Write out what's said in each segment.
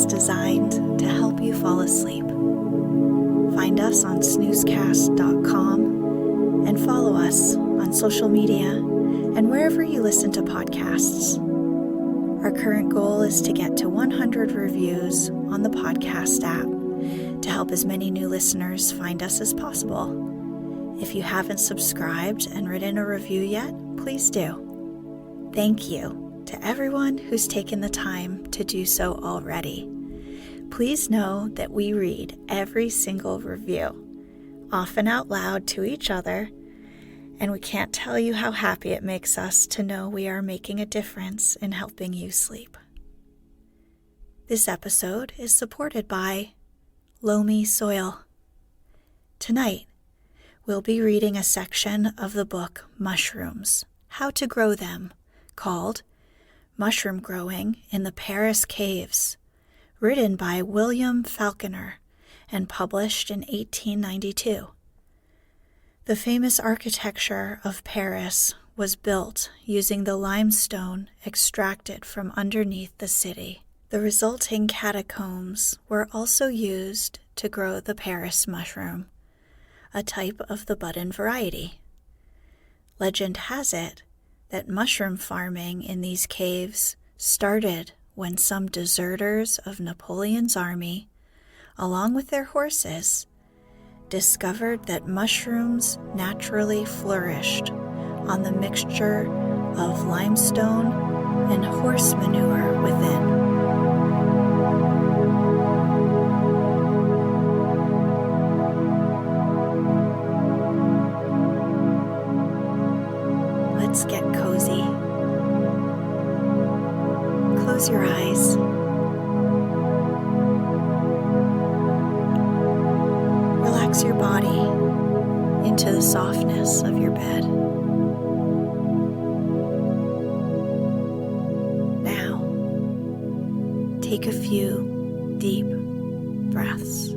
Designed to help you fall asleep. Find us on snoozecast.com and follow us on social media and wherever you listen to podcasts. Our current goal is to get to 100 reviews on the podcast app to help as many new listeners find us as possible. If you haven't subscribed and written a review yet, please do. Thank you to everyone who's taken the time to do so already. Please know that we read every single review, often out loud to each other, and we can't tell you how happy it makes us to know we are making a difference in helping you sleep. This episode is supported by Loamy Soil. Tonight, we'll be reading a section of the book Mushrooms, How to Grow Them, called Mushroom Growing in the Paris Caves, written by William Falconer and published in 1892. The famous architecture of Paris was built using the limestone extracted from underneath the city. The resulting catacombs were also used to grow the Paris mushroom, a type of the button variety. Legend has it that mushroom farming in these caves started when some deserters of Napoleon's army, along with their horses, discovered that mushrooms naturally flourished on the mixture of limestone and horse manure within. Let's get cozy. Close your eyes. Relax your body into the softness of your bed. Now, take a few deep breaths.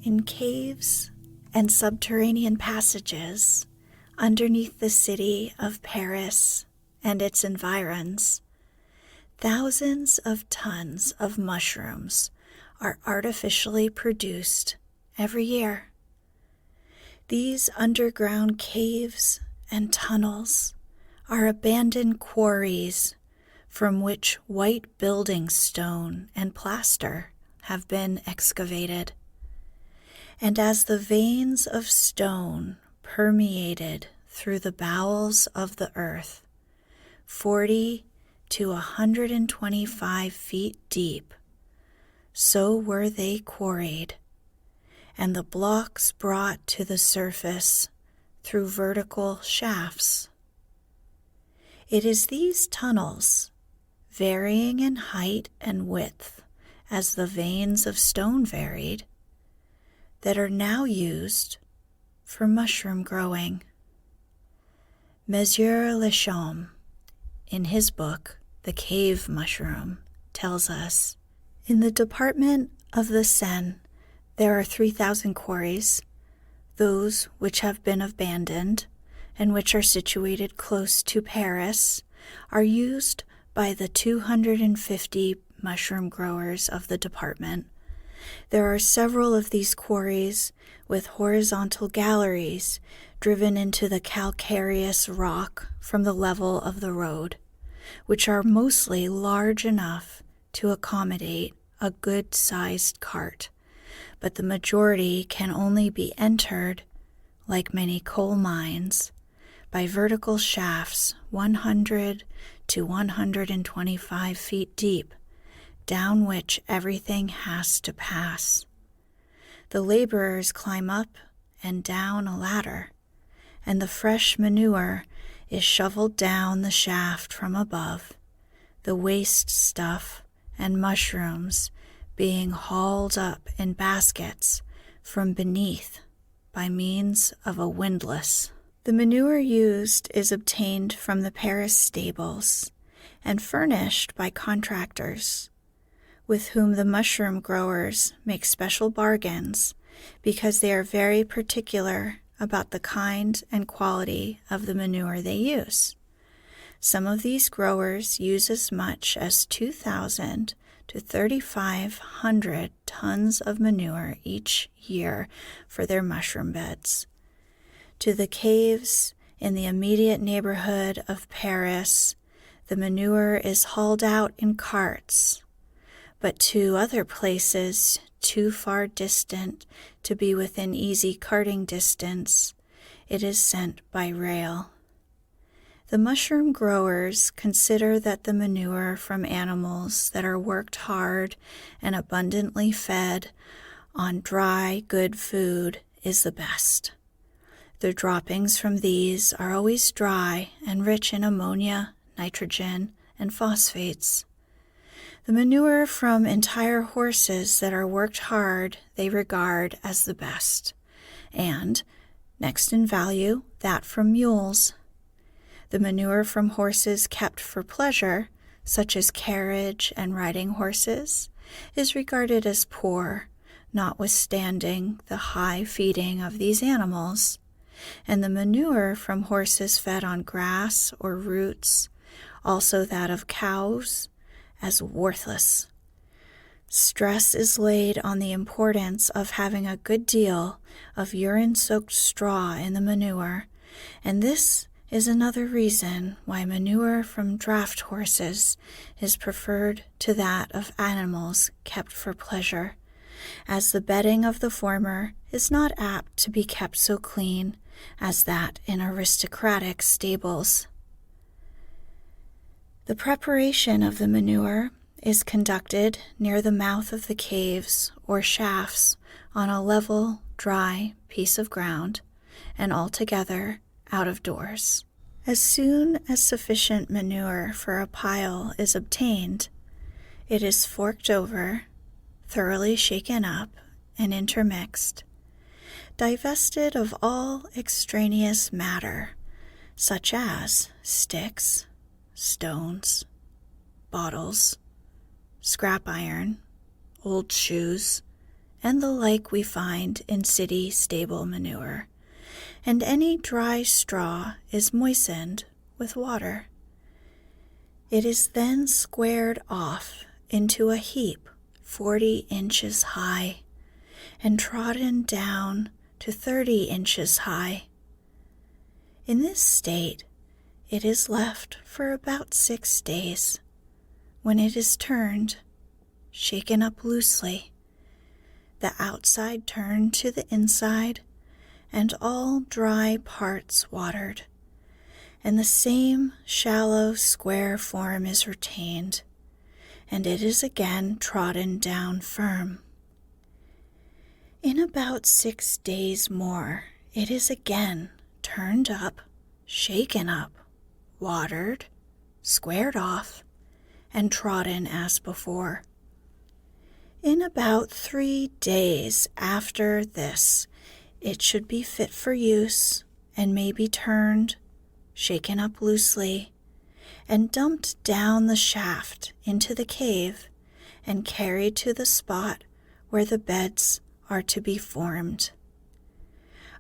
In caves and subterranean passages underneath the city of Paris and its environs, thousands of tons of mushrooms are artificially produced every year. These underground caves and tunnels are abandoned quarries from which white building stone and plaster have been excavated. And as the veins of stone permeated through the bowels of the earth, 40 to 125 feet deep, so were they quarried, and the blocks brought to the surface through vertical shafts. It is these tunnels, varying in height and width as the veins of stone varied, that are now used for mushroom growing. Monsieur Lachaume, in his book, The Cave Mushroom, tells us, in the department of the Seine, there are 3,000 quarries, those which have been abandoned and which are situated close to Paris are used by the 250 mushroom growers of the department. There are several of these quarries with horizontal galleries driven into the calcareous rock from the level of the road, which are mostly large enough to accommodate a good-sized cart, but the majority can only be entered, like many coal mines, by vertical shafts 100 to 125 feet deep, down which everything has to pass. The laborers climb up and down a ladder, and the fresh manure is shoveled down the shaft from above, the waste stuff and mushrooms being hauled up in baskets from beneath by means of a windlass. The manure used is obtained from the Paris stables and furnished by contractors, with whom the mushroom growers make special bargains because they are very particular about the kind and quality of the manure they use. Some of these growers use as much as 2,000 to 3,500 tons of manure each year for their mushroom beds. To the caves in the immediate neighborhood of Paris, the manure is hauled out in carts, but to other places too far distant to be within easy carting distance, it is sent by rail. The mushroom growers consider that the manure from animals that are worked hard and abundantly fed on dry, good food is the best. The droppings from these are always dry and rich in ammonia, nitrogen, and phosphates. The manure from entire horses that are worked hard they regard as the best, and, next in value, that from mules. The manure from horses kept for pleasure, such as carriage and riding horses, is regarded as poor, notwithstanding the high feeding of these animals, and the manure from horses fed on grass or roots, also that of cows, as worthless. Stress is laid on the importance of having a good deal of urine-soaked straw in the manure, and this is another reason why manure from draft horses is preferred to that of animals kept for pleasure, as the bedding of the former is not apt to be kept so clean as that in aristocratic stables. The preparation of the manure is conducted near the mouth of the caves or shafts on a level, dry piece of ground, and altogether out of doors. As soon as sufficient manure for a pile is obtained, it is forked over, thoroughly shaken up and intermixed, divested of all extraneous matter, such as sticks, stones, bottles, scrap iron, old shoes, and the like we find in city stable manure, and any dry straw is moistened with water. It is then squared off into a heap 40 inches high and trodden down to 30 inches high. In this state, it is left for about 6 days, when it is turned, shaken up loosely, the outside turned to the inside, and all dry parts watered, and the same shallow square form is retained, and it is again trodden down firm. In about 6 days more, it is again turned up, shaken up, watered, squared off, and trodden as before. In about 3 days after this, it should be fit for use and may be turned, shaken up loosely, and dumped down the shaft into the cave and carried to the spot where the beds are to be formed.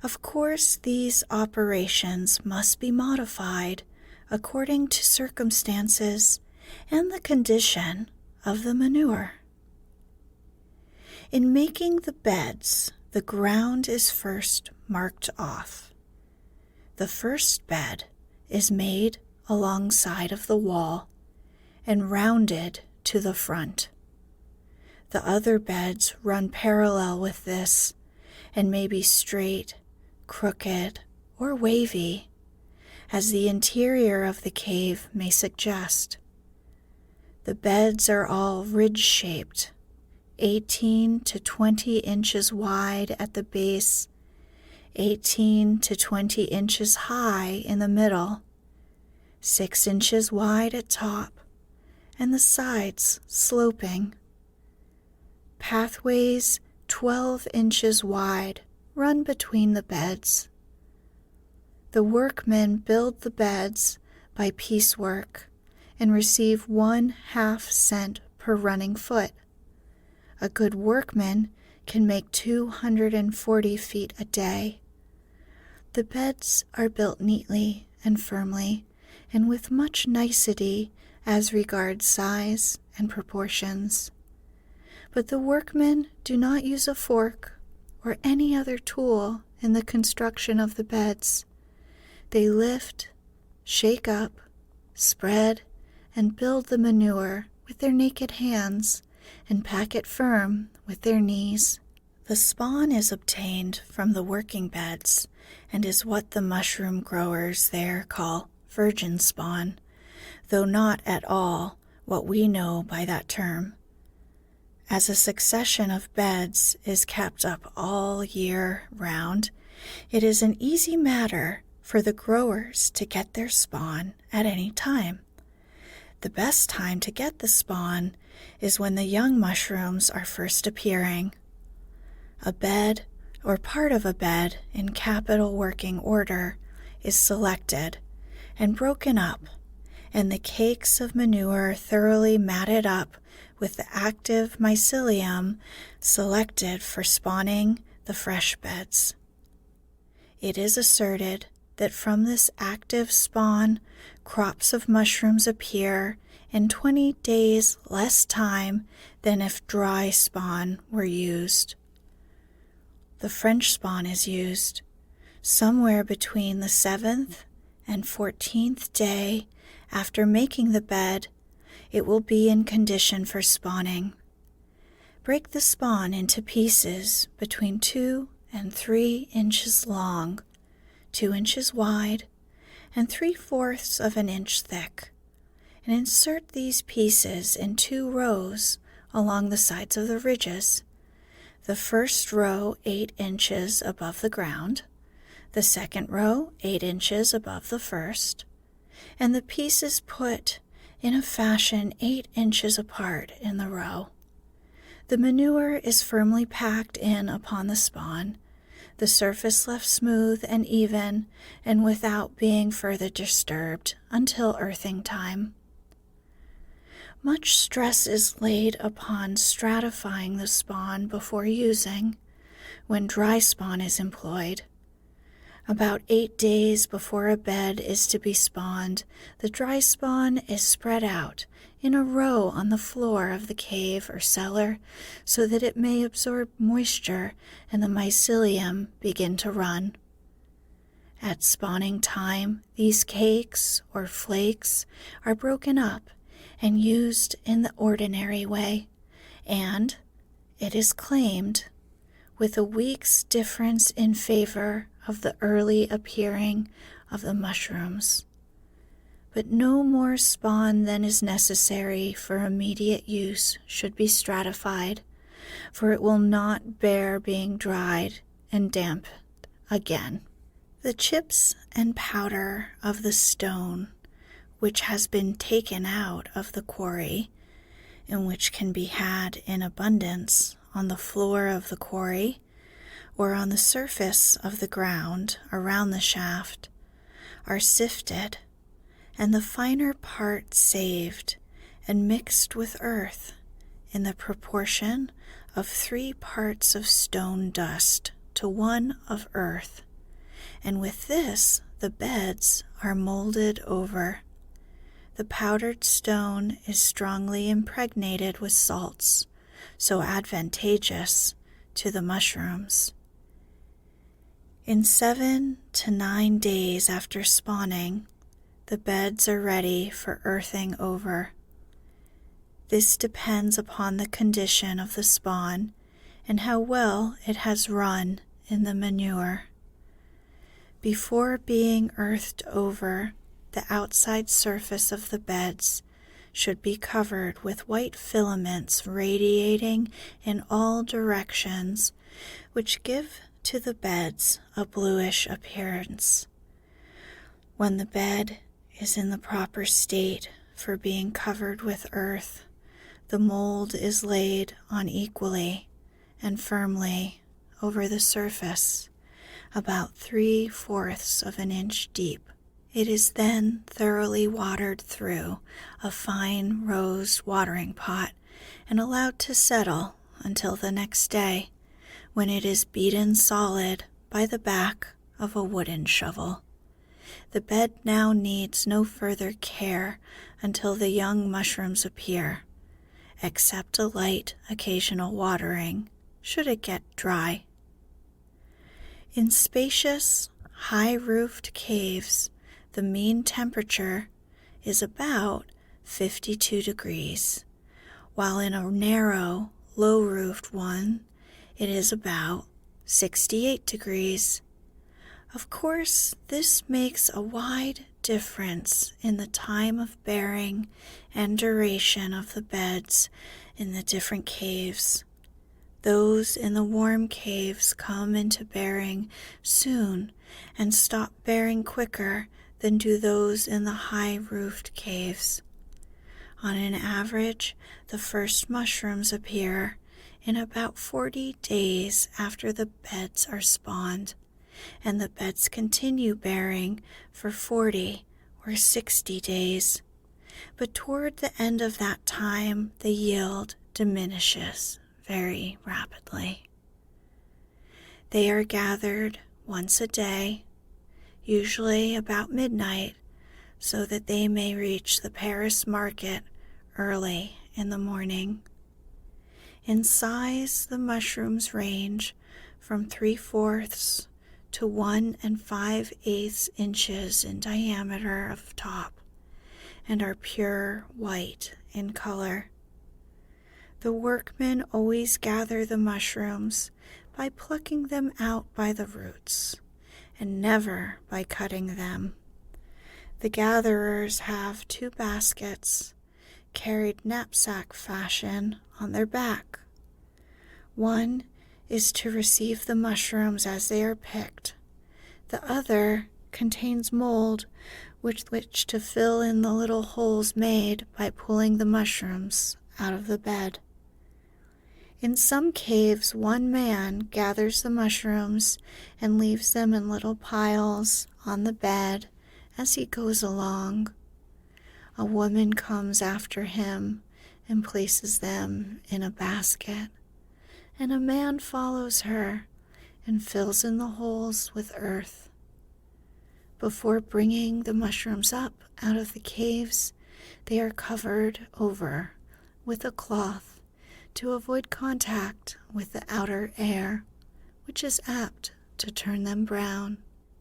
Of course, these operations must be modified according to circumstances and the condition of the manure. In making the beds, the ground is first marked off. The first bed is made alongside of the wall and rounded to the front. The other beds run parallel with this and may be straight, crooked, or wavy, as the interior of the cave may suggest. The beds are all ridge-shaped, 18 to 20 inches wide at the base, 18 to 20 inches high in the middle, 6 inches wide at top, and the sides sloping. Pathways 12 inches wide run between the beds. The workmen build the beds by piecework and receive 1/2 cent per running foot. A good workman can make 240 feet a day. The beds are built neatly and firmly and with much nicety as regards size and proportions. But the workmen do not use a fork or any other tool in the construction of the beds. They lift, shake up, spread, and build the manure with their naked hands and pack it firm with their knees. The spawn is obtained from the working beds and is what the mushroom growers there call virgin spawn, though not at all what we know by that term. As a succession of beds is kept up all year round, it is an easy matter for the growers to get their spawn at any time. The best time to get the spawn is when the young mushrooms are first appearing. A bed or part of a bed in capital working order is selected and broken up, and the cakes of manure thoroughly matted up with the active mycelium selected for spawning the fresh beds. It is asserted that from this active spawn, crops of mushrooms appear in 20 days less time than if dry spawn were used. The French spawn is used somewhere between the 7th and 14th day after making the bed. It will be in condition for spawning. Break the spawn into pieces between 2 and 3 inches long, 2 inches wide, and 3/4 of an inch thick, and insert these pieces in 2 rows along the sides of the ridges. The first row 8 inches above the ground, the second row 8 inches above the first, and the pieces put in a fashion 8 inches apart in the row. The manure is firmly packed in upon the spawn, the surface left smooth and even and without being further disturbed until earthing time. Much stress is laid upon stratifying the spawn before using, when dry spawn is employed. About 8 days before a bed is to be spawned, the dry spawn is spread out in a row on the floor of the cave or cellar so that it may absorb moisture and the mycelium begin to run. At spawning time, these cakes or flakes are broken up and used in the ordinary way, and, it is claimed, with a week's difference in favor of the early appearing of the mushrooms. But no more spawn than is necessary for immediate use should be stratified, for it will not bear being dried and damped again. The chips and powder of the stone, which has been taken out of the quarry, and which can be had in abundance on the floor of the quarry or on the surface of the ground around the shaft, are sifted, and the finer part saved and mixed with earth in the proportion of 3 parts of stone dust to 1 of earth, and with this the beds are molded over. The powdered stone is strongly impregnated with salts, so advantageous to the mushrooms. In 7 to 9 days after spawning, the beds are ready for earthing over. This depends upon the condition of the spawn and how well it has run in the manure. Before being earthed over, the outside surface of the beds should be covered with white filaments radiating in all directions, which give to the beds a bluish appearance. When the bed is in the proper state for being covered with earth, the mold is laid on equally and firmly over the surface, about 3/4 of an inch deep. It is then thoroughly watered through a fine rose watering pot and allowed to settle until the next day, when it is beaten solid by the back of a wooden shovel. The bed now needs no further care until the young mushrooms appear, except a light occasional watering, should it get dry. In spacious, high-roofed caves, the mean temperature is about 52 degrees, while in a narrow, low-roofed one, it is about 68 degrees. Of course, this makes a wide difference in the time of bearing and duration of the beds in the different caves. Those in the warm caves come into bearing soon and stop bearing quicker than do those in the high-roofed caves. On an average, the first mushrooms appear in about 40 days after the beds are spawned, and the beds continue bearing for 40 or 60 days. But toward the end of that time, the yield diminishes very rapidly. They are gathered once a day, usually about midnight, so that they may reach the Paris market early in the morning. In size, the mushrooms range from 3/4 to 1 5/8 inches in diameter of top, and are pure white in color. The workmen always gather the mushrooms by plucking them out by the roots, and never by cutting them. The gatherers have 2 baskets, carried knapsack fashion, on their back. One is to receive the mushrooms as they are picked. The other contains mold with which to fill in the little holes made by pulling the mushrooms out of the bed. In some caves, one man gathers the mushrooms and leaves them in little piles on the bed as he goes along. A woman comes after him and places them in a basket, and a man follows her and fills in the holes with earth. Before bringing the mushrooms up out of the caves, they are covered over with a cloth to avoid contact with the outer air, which is apt to turn them brown.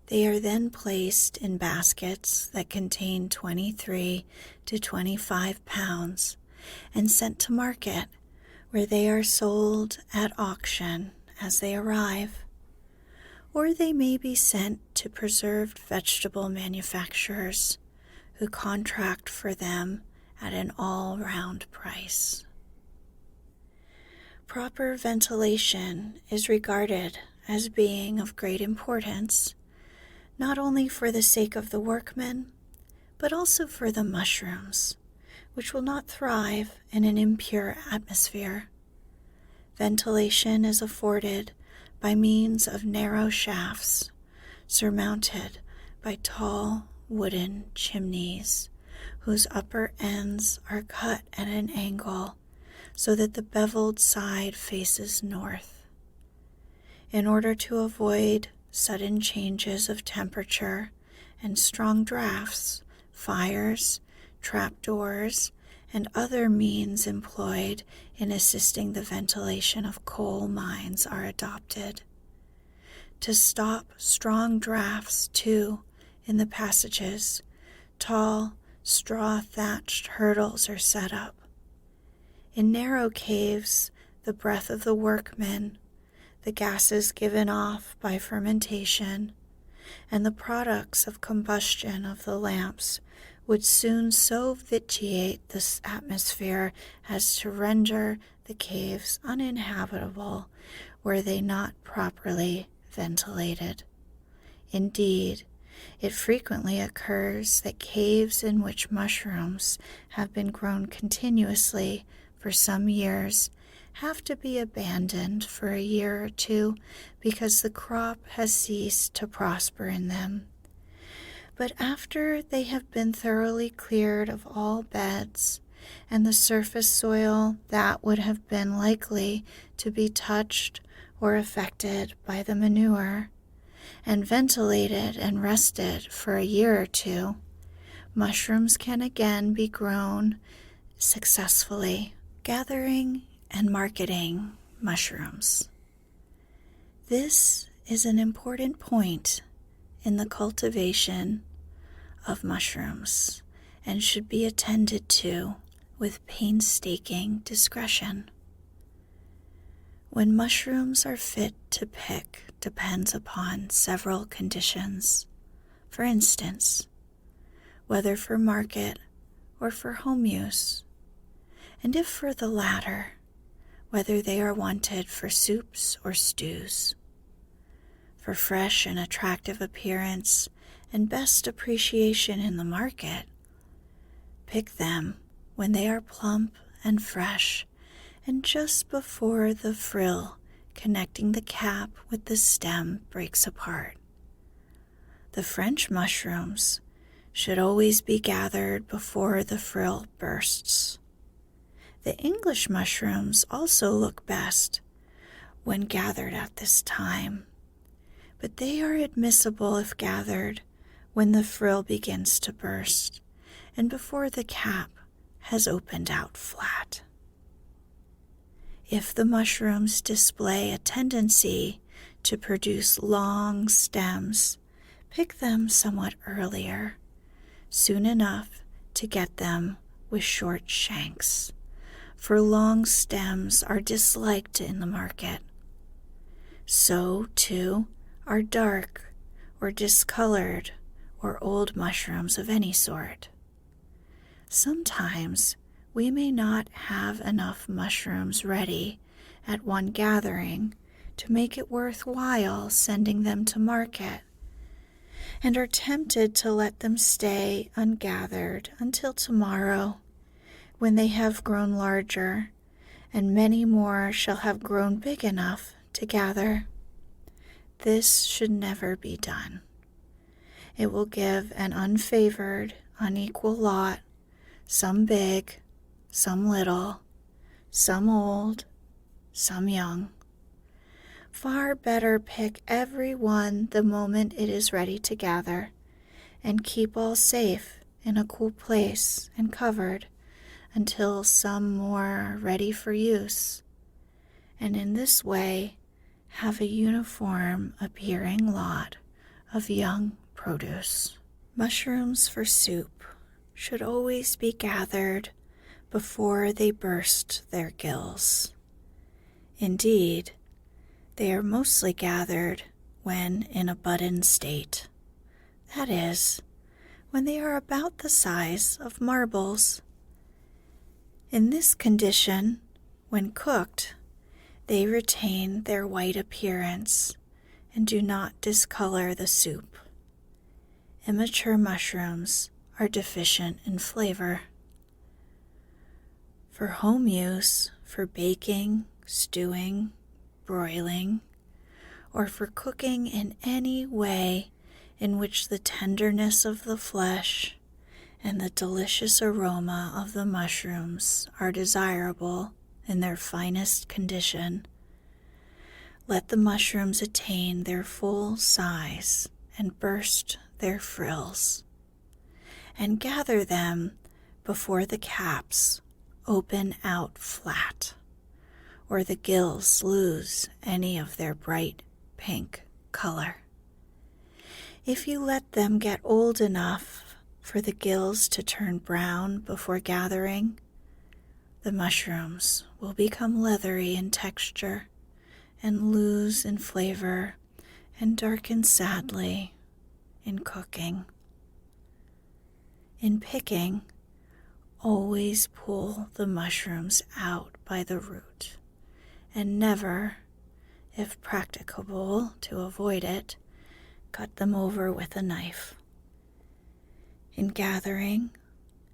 They are then placed in baskets that contain 23 to 25 pounds and sent to market, where they are sold at auction as they arrive. Or they may be sent to preserved vegetable manufacturers who contract for them at an all-round price. Proper ventilation is regarded as being of great importance, not only for the sake of the workmen, but also for the mushrooms, which will not thrive in an impure atmosphere. Ventilation is afforded by means of narrow shafts surmounted by tall wooden chimneys, whose upper ends are cut at an angle so that the beveled side faces north. In order to avoid sudden changes of temperature and strong drafts, fires, trapdoors, and other means employed in assisting the ventilation of coal mines are adopted. To stop strong drafts, too, in the passages, tall, straw-thatched hurdles are set up. In narrow caves, the breath of the workmen, the gases given off by fermentation, and the products of combustion of the lamps would soon so vitiate this atmosphere as to render the caves uninhabitable were they not properly ventilated. Indeed, it frequently occurs that caves in which mushrooms have been grown continuously for some years have to be abandoned for a year or two because the crop has ceased to prosper in them. But after they have been thoroughly cleared of all beds, and the surface soil that would have been likely to be touched or affected by the manure, and ventilated and rested for a year or two, mushrooms can again be grown successfully. Gathering and marketing mushrooms. This is an important point in the cultivation of mushrooms and should be attended to with painstaking discretion. When mushrooms are fit to pick depends upon several conditions. For instance, whether for market or for home use, and if for the latter, whether they are wanted for soups or stews. For fresh and attractive appearance and best appreciation in the market, pick them when they are plump and fresh and just before the frill connecting the cap with the stem breaks apart. The French mushrooms should always be gathered before the frill bursts. The English mushrooms also look best when gathered at this time, but they are admissible if gathered when the frill begins to burst and before the cap has opened out flat. If the mushrooms display a tendency to produce long stems, pick them somewhat earlier, soon enough to get them with short shanks, for long stems are disliked in the market. So, too, are dark or discolored or old mushrooms of any sort. Sometimes we may not have enough mushrooms ready at one gathering to make it worthwhile sending them to market, and are tempted to let them stay ungathered until tomorrow, when they have grown larger, and many more shall have grown big enough to gather. This should never be done. It will give an unfavored, unequal lot, some big, some little, some old, some young. Far better pick every one the moment it is ready to gather, and keep all safe in a cool place and covered until some more are ready for use, and in this way have a uniform appearing lot of young produce. Mushrooms for soup should always be gathered before they burst their gills. Indeed, they are mostly gathered when in a bud-in state, that is, when they are about the size of marbles. In this condition, when cooked, they retain their white appearance and do not discolor the soup. Immature mushrooms are deficient in flavor. For home use, for baking, stewing, broiling, or for cooking in any way in which the tenderness of the flesh and the delicious aroma of the mushrooms are desirable in their finest condition, let the mushrooms attain their full size and burst their frills, and gather them before the caps open out flat, or the gills lose any of their bright pink color. If you let them get old enough for the gills to turn brown before gathering, the mushrooms will become leathery in texture and lose in flavor and darken sadly in cooking. In picking, always pull the mushrooms out by the root, and never, If practicable to avoid it, cut them over with a knife. In gathering,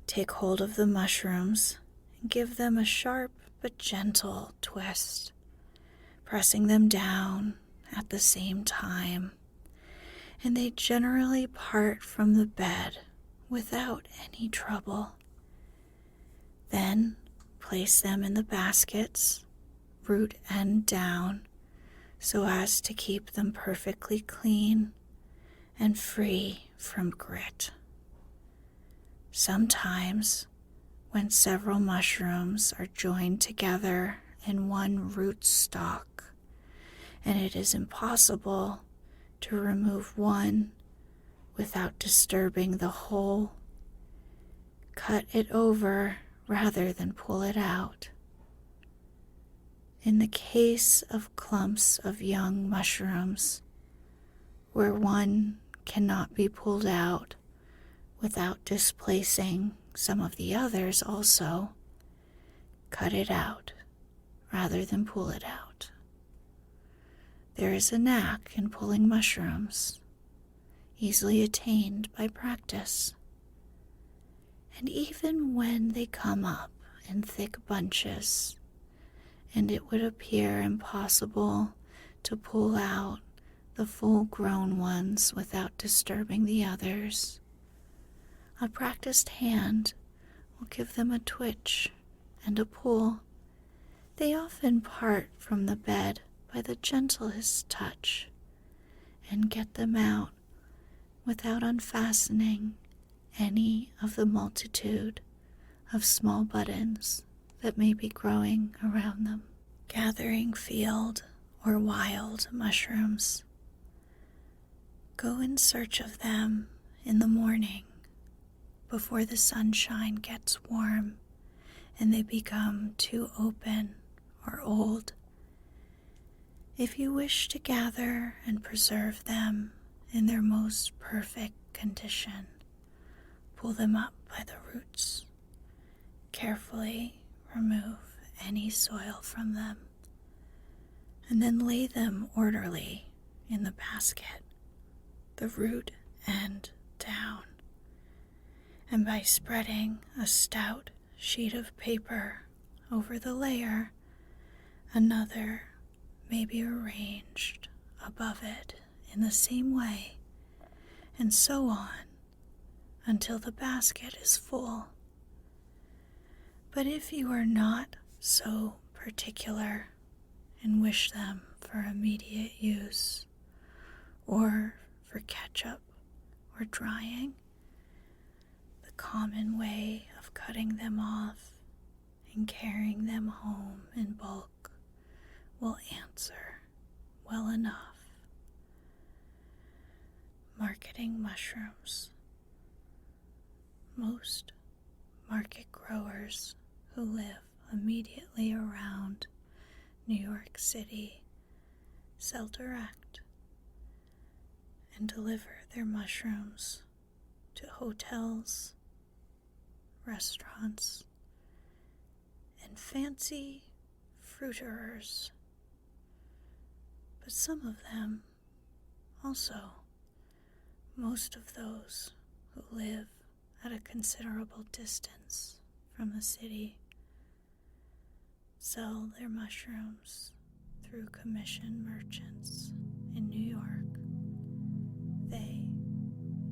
take hold of the mushrooms and give them a sharp but gentle twist, pressing them down at the same time, and they generally part from the bed without any trouble. Then place them in the baskets, root end down, so as to keep them perfectly clean and free from grit. Sometimes, when several mushrooms are joined together in one root stalk, and it is impossible to remove one without disturbing the whole, cut it over rather than pull it out. In the case of clumps of young mushrooms, where one cannot be pulled out without displacing some of the others also, cut it out rather than pull it out. There is a knack in pulling mushrooms, easily attained by practice. And even when they come up in thick bunches, and it would appear impossible to pull out the full-grown ones without disturbing the others, a practiced hand will give them a twitch and a pull. They often part from the bed by the gentlest touch and get them out without unfastening any of the multitude of small buttons that may be growing around them. Gathering field or wild mushrooms. Go in search of them in the morning before the sunshine gets warm and they become too open or old. If you wish to gather and preserve them in their most perfect condition, pull them up by the roots. Carefully remove any soil from them, and then lay them orderly in the basket, the root end down. And by spreading a stout sheet of paper over the layer, another may be arranged above it in the same way, and so on until the basket is full. But if you are not so particular and wish them for immediate use, or for ketchup or drying, the common way of cutting them off and carrying them home in bulk will answer well enough. Marketing mushrooms. Most market growers who live immediately around New York City sell direct and deliver their mushrooms to hotels, restaurants, and fancy fruiterers. But some of them also, most of those who live at a considerable distance from the city, sell their mushrooms through commission merchants in New York. They,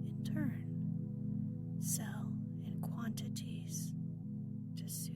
in turn, sell in quantities to suit